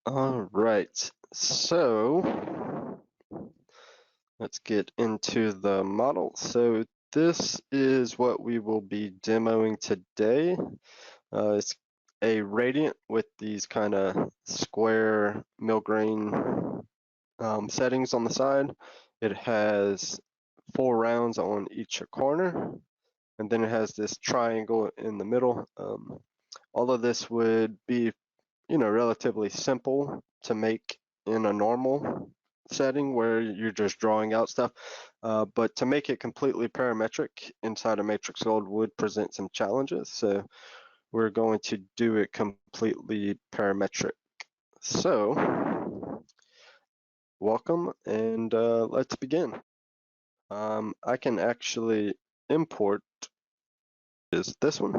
All right, so let's get into the model. So this is what we will be demoing today. It's a radiant with these kind of square mill-grain settings on the side. It has 4 rounds on each corner, and then it has this triangle in the middle. All of this would be, relatively simple to make in a normal setting where you're just drawing out stuff. But to make it completely parametric inside of MatrixGold would present some challenges. So we're going to do it completely parametric. So welcome, and let's begin. I can actually import is this one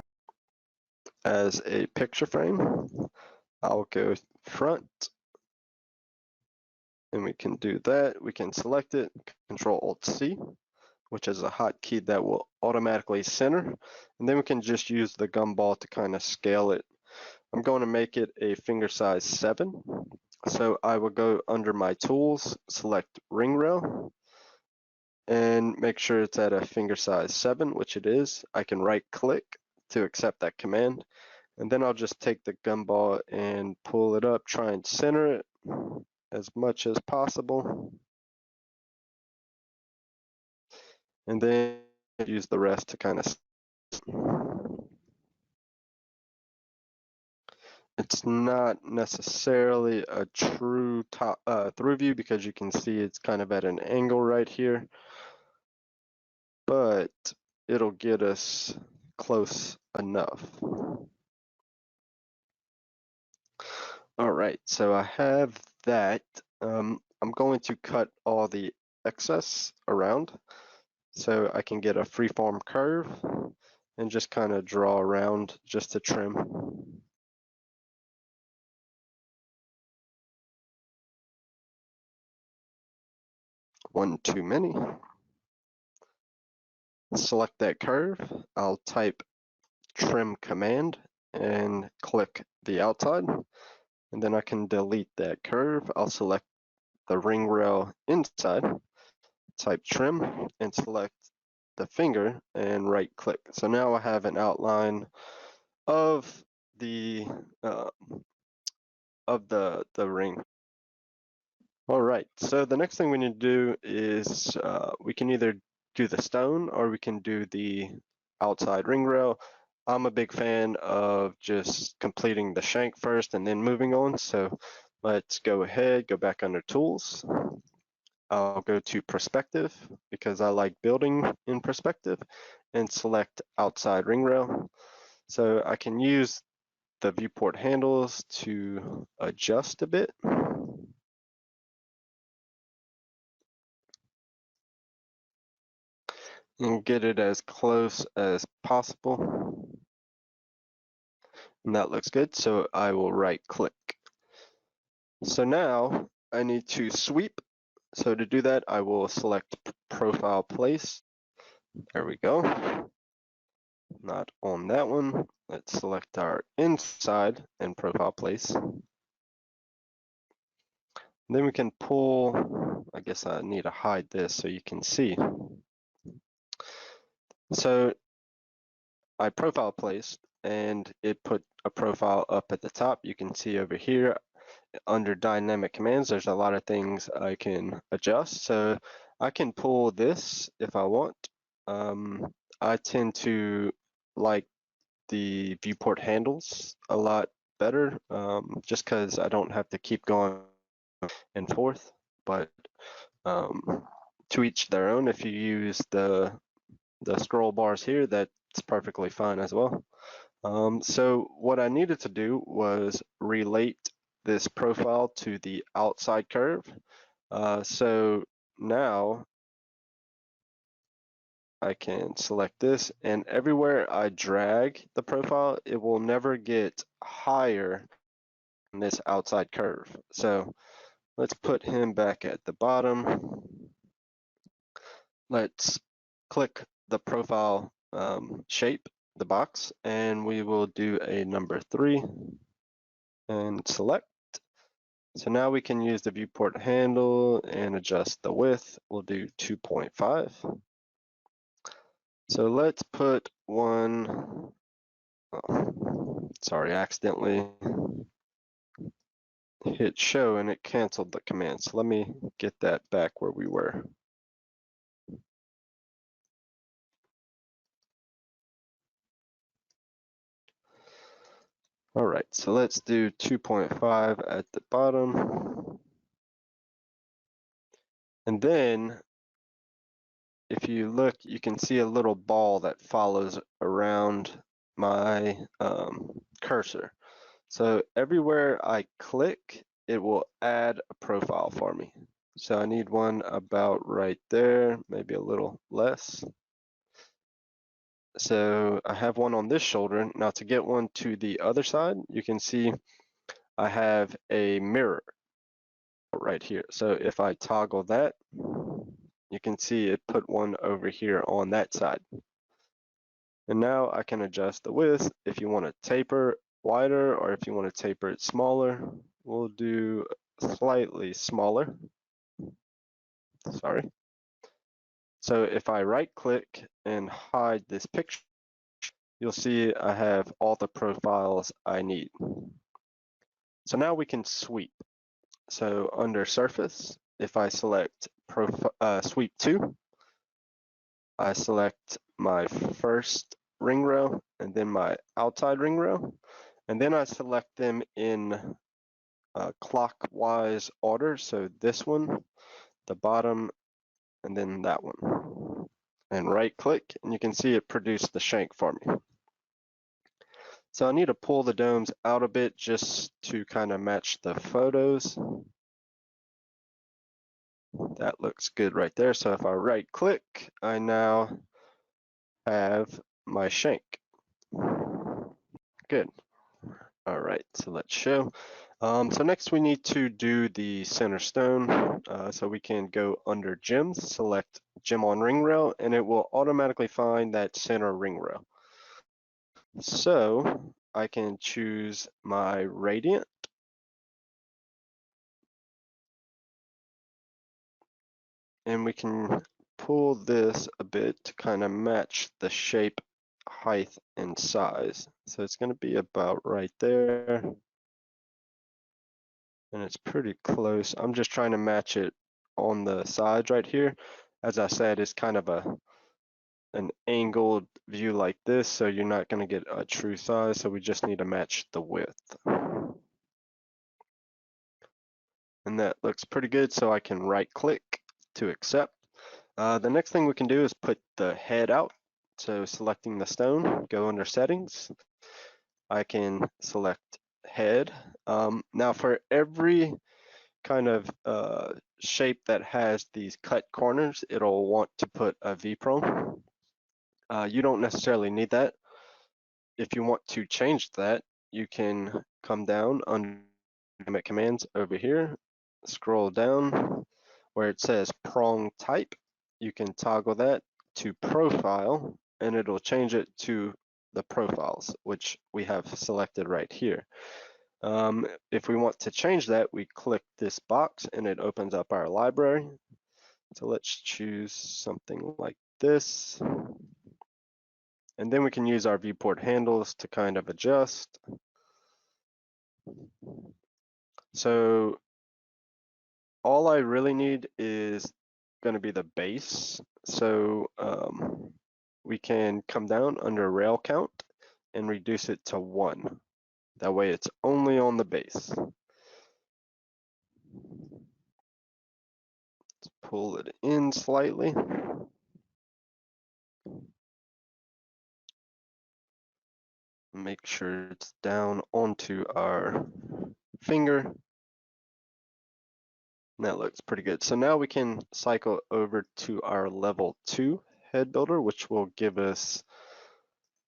as a picture frame. I'll go front, and we can do that. We can select it, Control-Alt-C, which is a hotkey that will automatically center, and then we can just use the gumball to kind of scale it. I'm going to make it a finger size 7, so I will go under my tools, select ring rail, and make sure it's at a finger size 7, which it is. I can right click to accept that command, and then I'll just take the gumball and pull it up, try and center it as much as possible, and then use the rest to kind of. It's not necessarily a true top through view because you can see it's kind of at an angle right here, but it'll get us close enough. All right, so I have that. I'm going to cut all the excess around so I can get a freeform curve and just kind of draw around just to trim. One too many. Select that curve. I'll type trim command and click the outside, and then I can delete that curve. I'll select the ring rail inside, type trim, and select the finger and right click. So now I have an outline of the ring. All right, so the next thing we need to do is we can either do the stone or we can do the outside ring rail. I'm a big fan of just completing the shank first and then moving on. So let's go ahead, go back under tools. I'll go to perspective because I like building in perspective and select outside ring rail. So I can use the viewport handles to adjust a bit. And get it as close as possible. And that looks good, so I will right click. So now I need to sweep. So to do that, I will select profile place. There we go. Not on that one. Let's select our inside and profile place. Then we can pull, I guess I need to hide this so you can see. So I profile placed and it put a profile up at the top. You can see over here under dynamic commands, there's a lot of things I can adjust. So I can pull this if I want. I tend to like the viewport handles a lot better, just because I don't have to keep going and forth, but to each their own. If you use the scroll bars here, that's perfectly fine as well. So what I needed to do was relate this profile to the outside curve. So now I can select this, and everywhere I drag the profile, it will never get higher than this outside curve. So let's put him back at the bottom. Let's click the profile shape, the box, and we will do a number 3 and select. So now we can use the viewport handle and adjust the width. We'll do 2.5. So let's put one, oh, sorry, accidentally hit show and it canceled the command. So let me get that back where we were. All right, so let's do 2.5 at the bottom. And then if you look, you can see a little ball that follows around my cursor. So everywhere I click, it will add a profile for me. So I need one about right there, maybe a little less. So I have one on this shoulder. Now to get one to the other side, you can see I have a mirror right here. So if I toggle that, you can see it put one over here on that side. And now I can adjust the width if you want to taper wider or if you want to taper it smaller. We'll do slightly smaller. Sorry. So if I right click and hide this picture, you'll see I have all the profiles I need. So now we can sweep. So under surface, if I select sweep 2, I select my first ring row and then my outside ring row, and then I select them in clockwise order. So this one, the bottom, and then that one. And right click, and you can see it produced the shank for me. So I need to pull the domes out a bit just to kind of match the photos. That looks good right there. So if I right click, I now have my shank. Good. All right, so let's show. So next we need to do the center stone. So we can go under gems, select gem on ring rail, and it will automatically find that center ring rail. So I can choose my radiant. And we can pull this a bit to kind of match the shape, height, and size. So it's going to be about right there. And it's pretty close. I'm just trying to match it on the sides right here. As I said, it's kind of an angled view like this, so you're not going to get a true size. So we just need to match the width. And that looks pretty good, so I can right click to accept. The next thing we can do is put the head out. So selecting the stone, go under settings. I can select head. Now for every kind of shape that has these cut corners, it'll want to put a V-prone. You don't necessarily need that. If you want to change that, you can come down under dynamic commands over here, scroll down where it says prong type. You can toggle that to profile and it'll change it to the profiles, which we have selected right here. If we want to change that, we click this box and it opens up our library. So let's choose something like this. And then we can use our viewport handles to kind of adjust. So all I really need is going to be the base. So we can come down under rail count and reduce it to 1. That way it's only on the base. Let's pull it in slightly. Make sure it's down onto our finger. And that looks pretty good. So now we can cycle over to our level 2 head builder, which will give us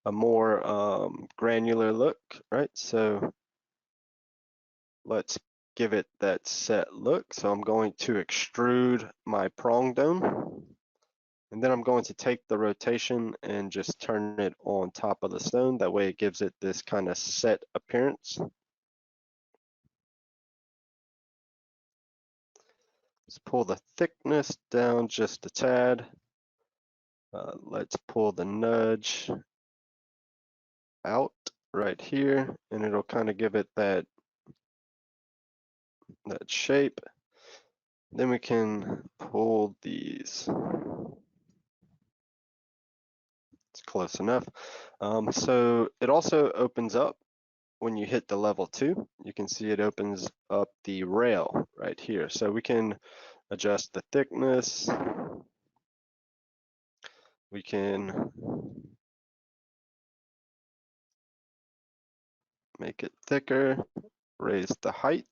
a more granular look, right? So let's give it that set look. So I'm going to extrude my prong dome. And then I'm going to take the rotation and just turn it on top of the stone. That way it gives it this kind of set appearance. Let's pull the thickness down just a tad. Let's pull the nudge out right here, and it'll kind of give it that shape. Then we can pull these. It's close enough. So it also opens up when you hit the level 2. You can see it opens up the rail right here. So we can adjust the thickness. We can make it thicker, raise the height.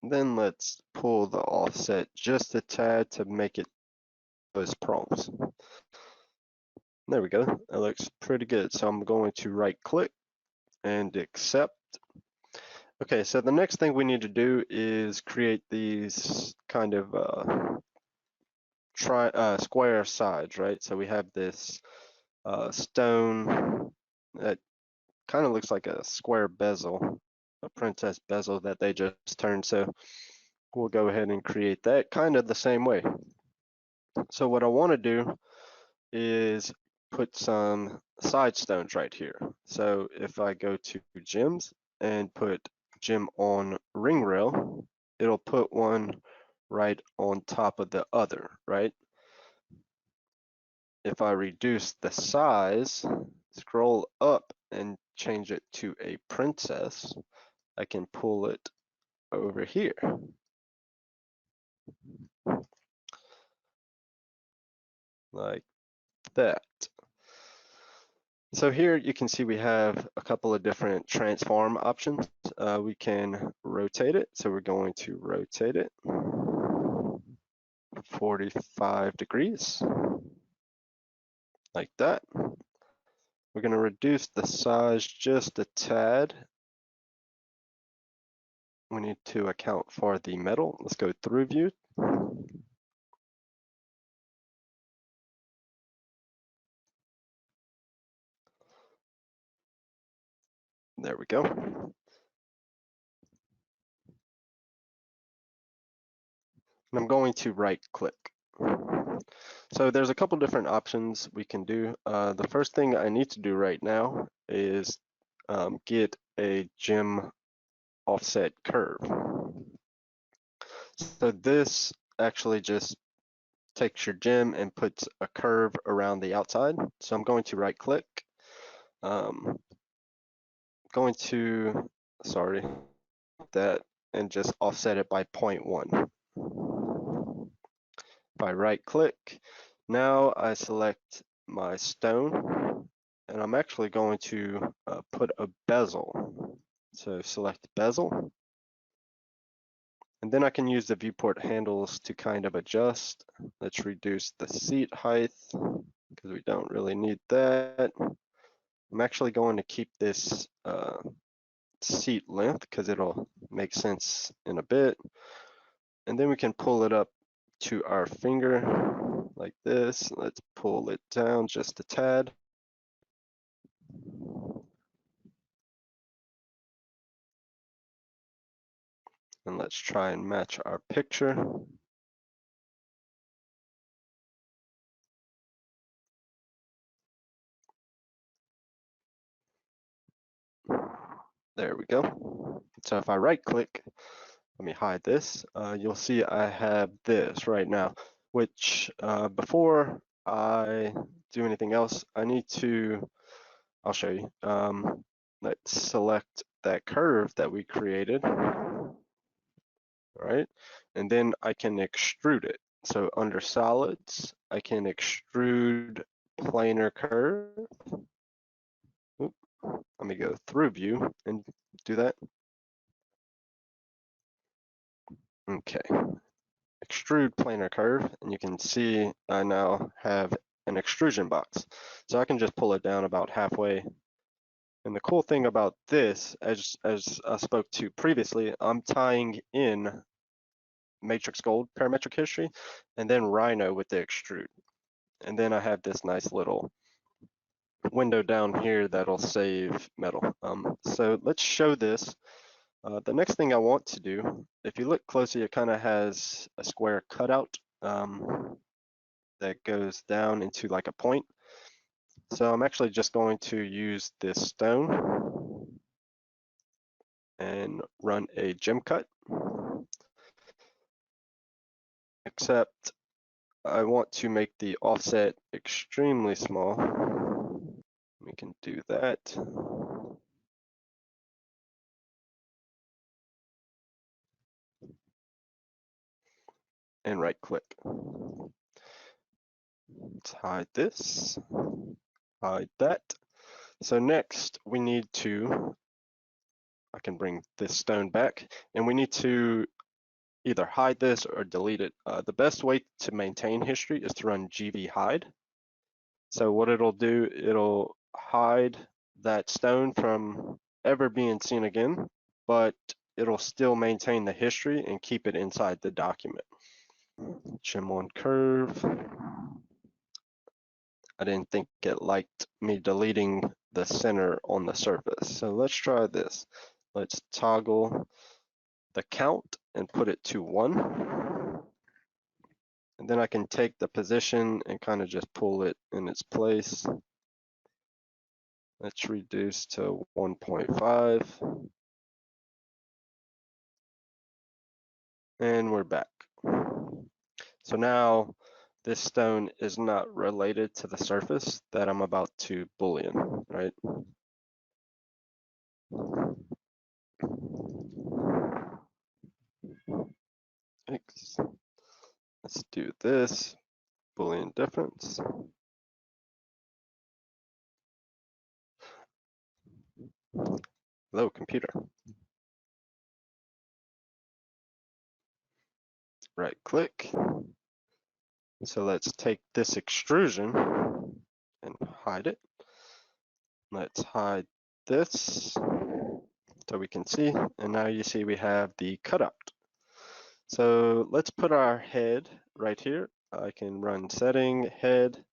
Then let's pull the offset just a tad to make it those prongs. There we go. That looks pretty good. So I'm going to right click and accept. Okay, so the next thing we need to do is create these kind of square sides, right? So we have this stone that kind of looks like a square bezel, a princess bezel that they just turned. So we'll go ahead and create that kind of the same way. So what I want to do is put some side stones right here. So if I go to gems and put gem on ring rail, it'll put one right on top of the other, right? If I reduce the size, scroll up and change it to a princess, I can pull it over here. Like that. So here you can see we have a couple of different transform options. We can rotate it. So we're going to rotate it 45 degrees, like that. We're going to reduce the size just a tad. We need to account for the metal. Let's go through view. There we go. And I'm going to right click. So there's a couple different options we can do. The first thing I need to do right now is get a gem offset curve. So this actually just takes your gem and puts a curve around the outside. So I'm going to right click. Going to, sorry, that and just offset it by 0.1. If I right click, now I select my stone and I'm actually going to put a bezel. So select bezel. And then I can use the viewport handles to kind of adjust. Let's reduce the seat height because we don't really need that. I'm actually going to keep this seat length because it'll make sense in a bit. And then we can pull it up to our finger like this. Let's pull it down just a tad. And let's try and match our picture. There we go. So if I right click, let me hide this, you'll see I have this right now, which before I do anything else, I need to, I'll show you. Let's select that curve that we created, all right? And then I can extrude it. So under solids, I can extrude planar curve. Oop, let me go through view and do that. Okay, extrude planar curve, and you can see I now have an extrusion box. So I can just pull it down about halfway. And the cool thing about this, as I spoke to previously, I'm tying in MatrixGold parametric history and then Rhino with the extrude. And then I have this nice little window down here that'll save metal. So let's show this. The next thing I want to do, if you look closely, it kind of has a square cutout that goes down into like a point. So I'm actually just going to use this stone and run a gem cut, except I want to make the offset extremely small. We can do that. And right click. Let's hide this, hide that. So next we need to, I can bring this stone back, and we need to either hide this or delete it. The best way to maintain history is to run gv hide. So what it'll do, it'll hide that stone from ever being seen again, but it'll still maintain the history and keep it inside the document. Gem on curve. I didn't think it liked me deleting the center on the surface. So let's try this. Let's toggle the count and put it to 1. And then I can take the position and kind of just pull it in its place. Let's reduce to 1.5. And we're back. So now this stone is not related to the surface that I'm about to boolean, right? Let's do this, boolean difference. Hello, computer. Right click. So let's take this extrusion and hide it. Let's hide this so we can see. And now you see we have the cutout. So let's put our head right here. I can run setting head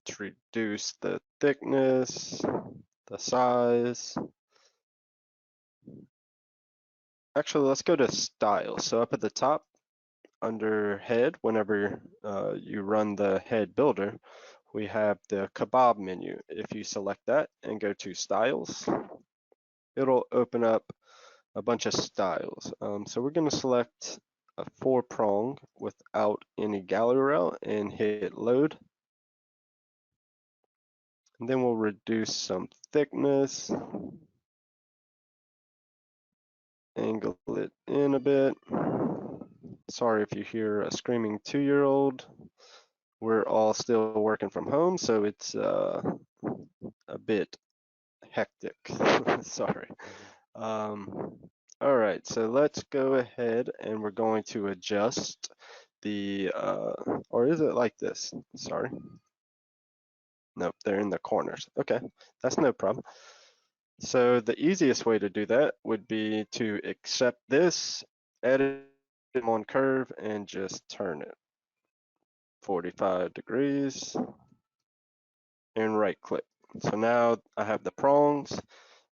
to reduce the thickness, the size. Actually, let's go to style. So up at the top under head, whenever you run the head builder, we have the kebab menu. If you select that and go to styles, it'll open up a bunch of styles. So we're going to select a 4-prong without any gallery rail and hit load. And then we'll reduce some thickness, angle it in a bit. Sorry if you hear a screaming 2-year-old. We're all still working from home, so it's a bit hectic. Sorry. All right, so let's go ahead and we're going to adjust the, or is it like this? Sorry. Nope, they're in the corners. Okay, that's no problem. So the easiest way to do that would be to accept this, edit it on curve, and just turn it 45 degrees and right click. So now I have the prongs,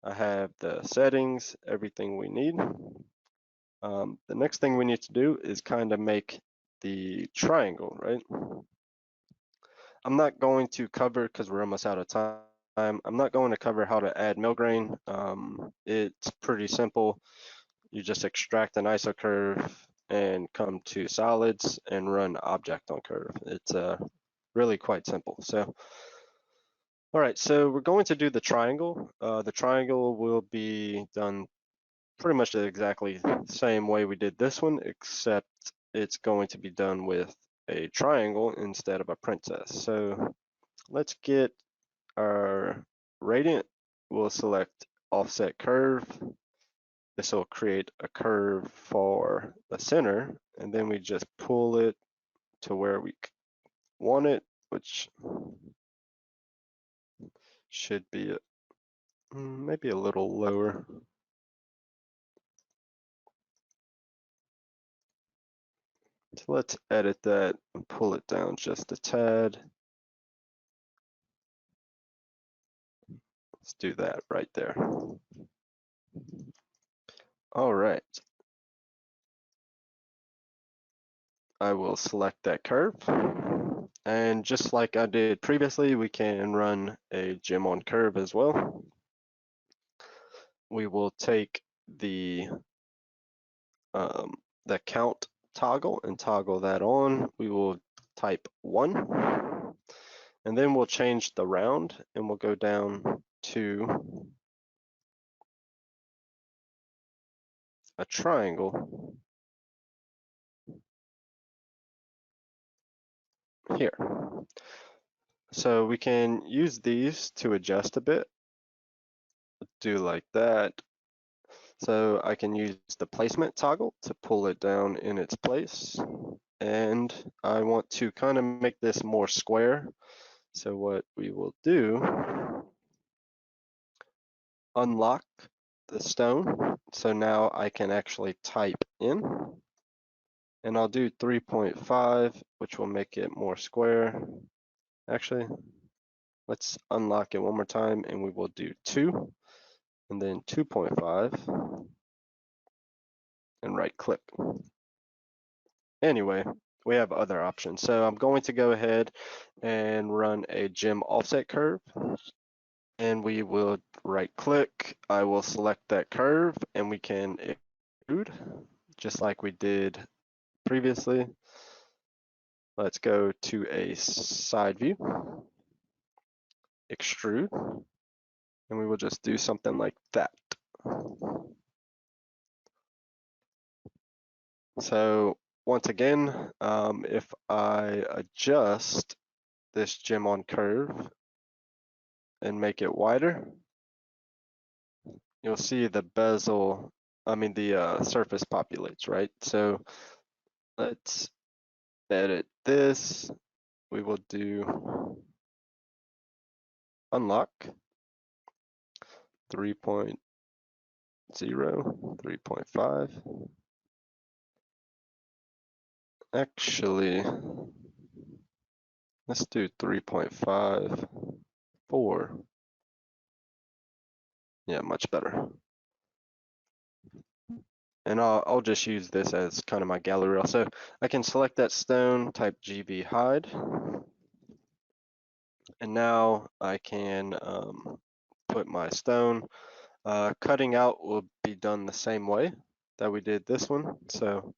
I have the settings, everything we need. The next thing we need to do is kind of make the triangle, right? I'm not going to cover, because we're almost out of time, I'm not going to cover how to add mill grain. It's pretty simple. You just extract an ISO curve and come to solids and run object on curve. It's really quite simple. So, all right, so we're going to do the triangle. The triangle will be done pretty much exactly the same way we did this one, except it's going to be done with a triangle instead of a princess. So let's get our radiant. We'll select offset curve. This will create a curve for the center, and then we just pull it to where we want it, which should be maybe a little lower. So let's edit that and pull it down just a tad. Let's do that right there. All right. I will select that curve. And just like I did previously, we can run a gem on curve as well. We will take the count toggle and toggle that on. We will type 1, and then we'll change the round and we'll go down to a triangle here. So we can use these to adjust a bit. Do like that. So I can use the placement toggle to pull it down in its place. And I want to kind of make this more square. So what we will do, unlock the stone. So now I can actually type in. And I'll do 3.5, which will make it more square. Actually, let's unlock it one more time and we will do 2 and then 2.5 and right click. Anyway, we have other options. So I'm going to go ahead and run a gem offset curve, and we will right click. I will select that curve and we can extrude just like we did previously. Let's go to a side view, extrude, and we will just do something like that. So once again, if I adjust this gem on curve and make it wider, you'll see the bezel, the surface populates, right? So let's edit this. We will do unlock 3.0, 3.5. Actually, let's do 3.5, 4. Yeah, much better. And I'll just use this as kind of my gallery rail. So I can select that stone, type GV hide. And now I can put my stone. Cutting out will be done the same way that we did this one. So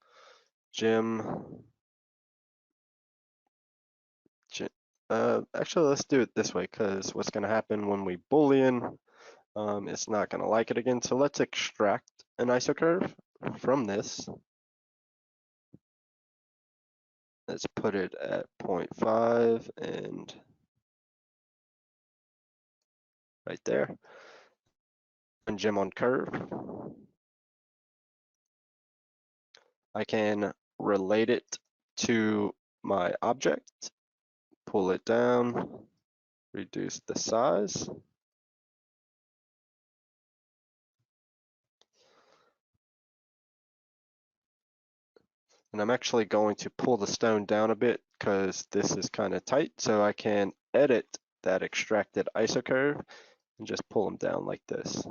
actually let's do it this way, because what's going to happen when we boolean, it's not going to like it again. So let's extract an isocurve from this. Let's put it at 0.5 and right there. And gem on curve. I can relate it to my object, pull it down, reduce the size. And I'm actually going to pull the stone down a bit because this is kind of tight. So I can edit that extracted isocurve and just pull them down like this.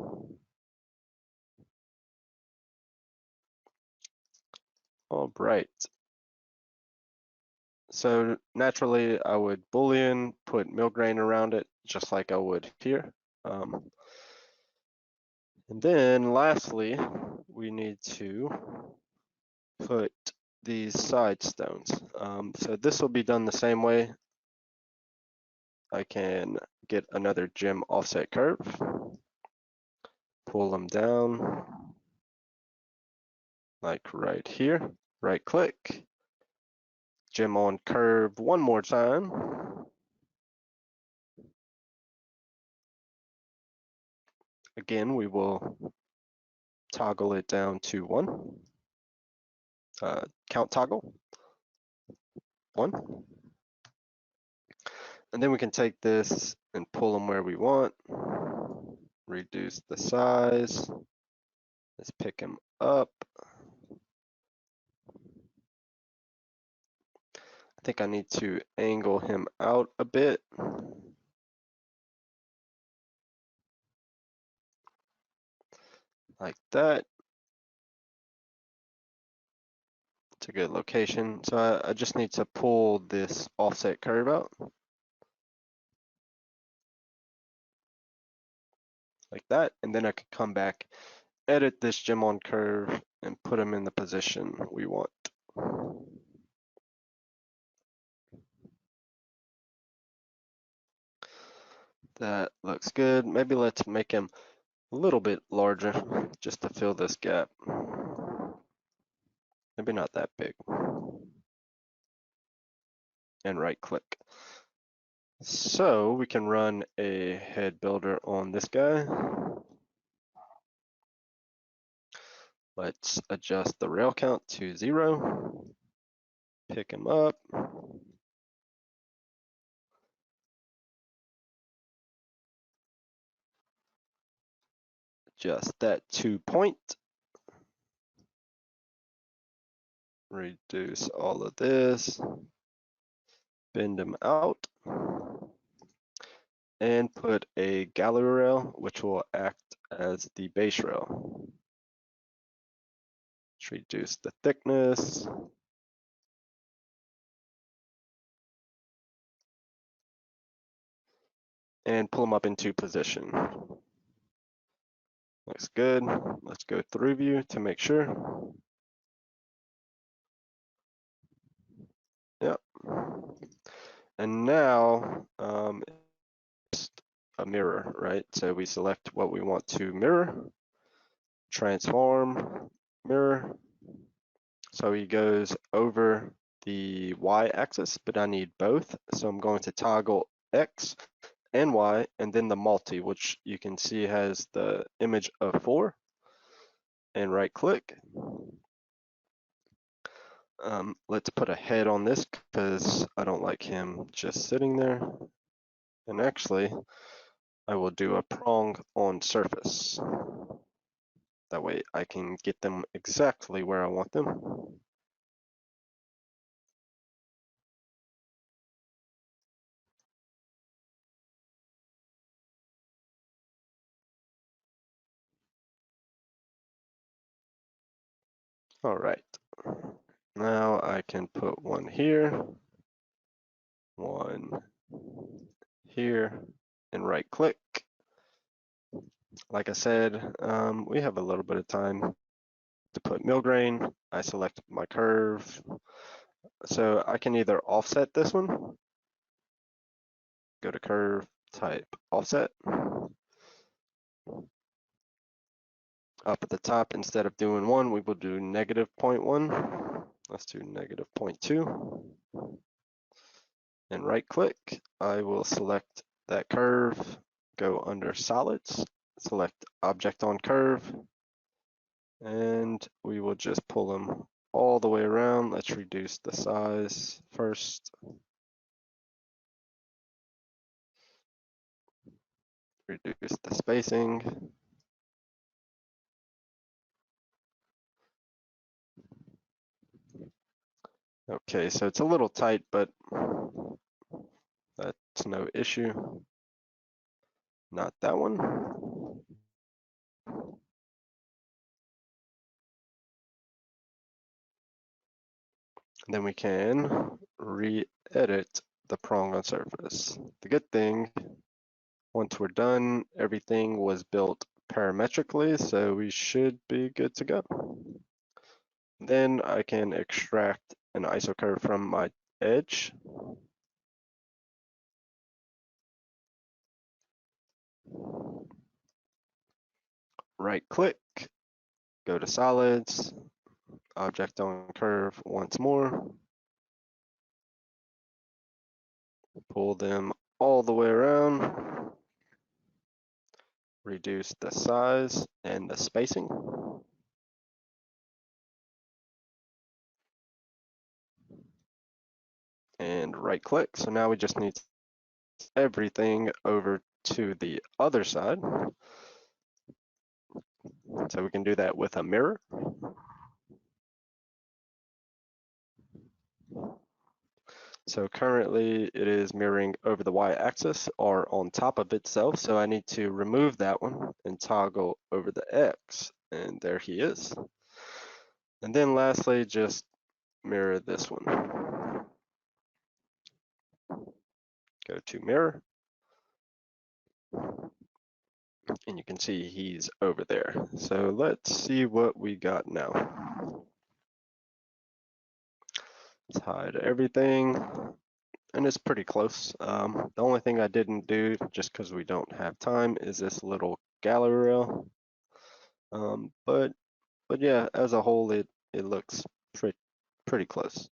All right. So naturally I would boolean, put millgrain around it, just like I would here. And then lastly, we need to put these side stones. So this will be done the same way. I can get another gem offset curve, pull them down, like right here, right click, gem on curve one more time. Again, we will toggle it down to 1. Count toggle, 1. And then we can take this and pull them where we want. Reduce the size. Let's pick him up. I think I need to angle him out a bit. like that. It's a good location. So I just need to pull this offset curve out. Like that, and then I could come back, edit this gem on curve, and put them in the position we want. That looks good. Maybe let's make him a little bit larger just to fill this gap. Maybe not that big. And right click. So we can run a head builder on this guy. Let's adjust the rail count to 0. Pick him up. Adjust that to point. Reduce all of this. Bend them out. And put a gallery rail, which will act as the base rail. Let's reduce the thickness. And pull them up into position. Looks good. Let's go through view to make sure. Yep. And now it's a mirror, right? So we select what we want to mirror, transform, mirror. So he goes over the y-axis, but I need both. So I'm going to toggle X and Y, and then the multi, which you can see has the image of 4, and right click. Let's put a head on this because I don't like him just sitting there. And actually, I will do a prong on surface. That way I can get them exactly where I want them. All right. Now I can put one here, one here, and right click. Like I said, we have a little bit of time to put mill grain. I select my curve. So I can either offset this one, go to curve, type offset. Up at the top, instead of doing 1, we will do negative 0.1. Let's do negative 0.2. And right click, I will select that curve, go under solids, select object on curve, and we will just pull them all the way around. Let's reduce the size first. Reduce the spacing. Okay, so it's a little tight, but that's no issue. Not that one. Then we can re-edit the prong on surface. The good thing, once we're done, everything was built parametrically, so we should be good to go. Then I can extract an iso curve from my edge. Right click, go to solids, object on curve once more. Pull them all the way around. Reduce the size and the spacing. And right click. So now we just need everything over to the other side. So we can do that with a mirror. So currently it is mirroring over the y-axis or on top of itself. So I need to remove that one and toggle over the x and there he is. And then lastly, just mirror this one. Go to mirror, and you can see he's over there. So let's see what we got now. Let's hide everything, and it's pretty close. The only thing I didn't do, just because we don't have time, is this little gallery rail. But yeah, as a whole, it looks pretty close.